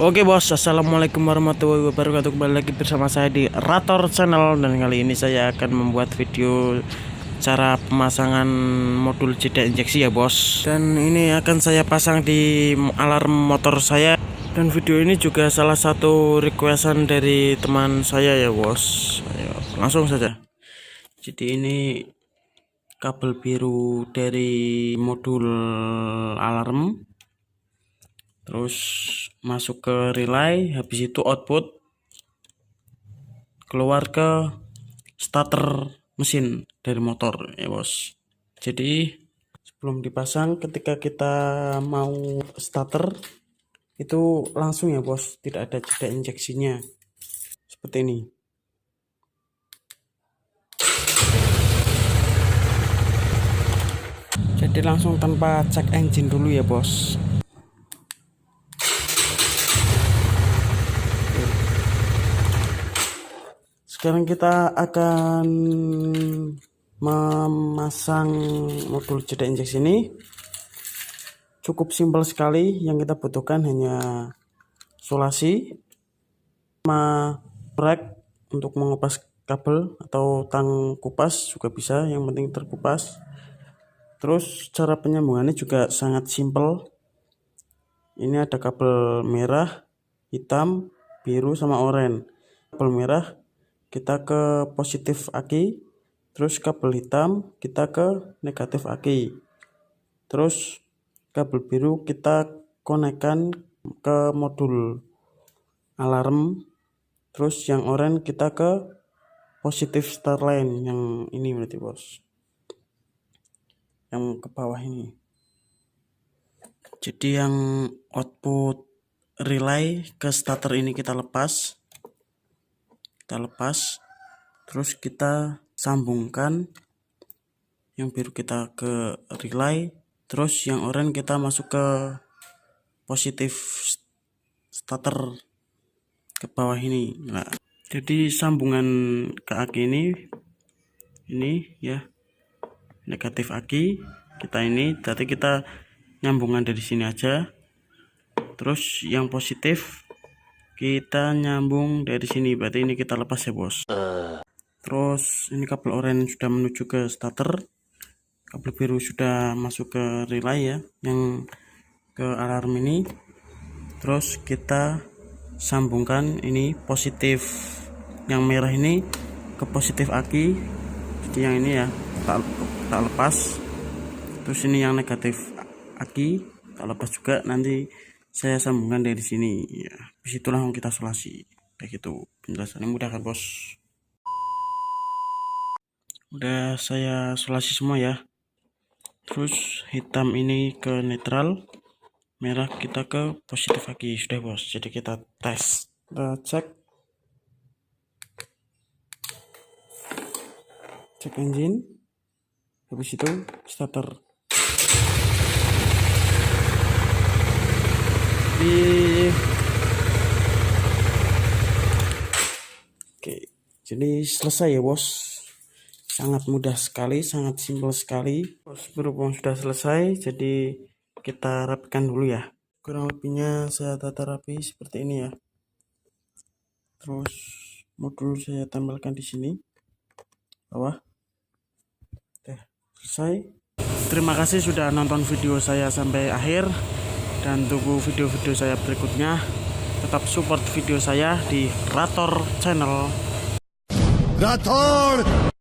Oke bos, assalamualaikum warahmatullahi wabarakatuh. Kembali lagi bersama saya di Rator Channel. Dan kali ini saya akan membuat video cara pemasangan modul jeda injeksi ya bos. Dan ini akan saya pasang di alarm motor saya. Dan video ini juga salah satu requestan dari teman saya ya bos. Ayo, langsung saja. Jadi ini kabel biru dari modul alarm, terus masuk ke relay, habis itu output keluar ke starter mesin dari motor ya bos. Jadi sebelum dipasang, ketika kita mau starter itu langsung ya bos, tidak ada jeda injeksinya seperti ini. Jadi langsung tanpa cek engine dulu ya bos. Sekarang kita akan memasang modul jeda injeksi ini. Cukup simpel sekali, yang kita butuhkan hanya solasi sama brake untuk mengupas kabel, atau tang kupas juga bisa, yang penting terkupas. Terus cara penyambungannya juga sangat simpel. Ini ada kabel merah, hitam, biru, sama oranye. Kabel merah kita ke positif aki, terus kabel hitam kita ke negatif aki, terus kabel biru kita konekkan ke modul alarm, terus yang oranye kita ke positif start line, yang ini berarti bos, yang ke bawah ini. Jadi yang output relay ke starter ini kita lepas, terus kita sambungkan yang biru kita ke relay, terus yang oranye kita masuk ke positif starter ke bawah ini. Nah, jadi sambungan ke aki ini ya, negatif aki kita ini, berarti kita nyambungan dari sini aja. Terus yang positif kita nyambung dari sini, berarti ini kita lepas ya bos. Terus ini kabel oranye sudah menuju ke starter, kabel biru sudah masuk ke relay ya, yang ke alarm ini. Terus kita sambungkan ini positif, yang merah ini ke positif aki, jadi yang ini ya tak lepas. Terus ini yang negatif aki tak lepas juga, nanti saya sambungkan dari sini ya. Habis itu langsung kita solasi kayak gitu. Penjelasannya mudah kan bos? Udah saya solasi semua ya. Terus hitam ini ke netral, merah kita ke positif lagi, sudah bos. Jadi kita tes, kita cek engine, habis itu starter. Oke, jadi selesai ya bos. Sangat mudah sekali, sangat simpel sekali. Berhubung sudah selesai, jadi kita rapikan dulu ya. Kurang lebihnya saya tata rapi seperti ini ya. Terus modul saya tempelkan di sini bawah. Selesai. Terima kasih sudah nonton video saya sampai akhir, dan tunggu video-video saya berikutnya. Tetap support video saya di Rator Channel. Rator!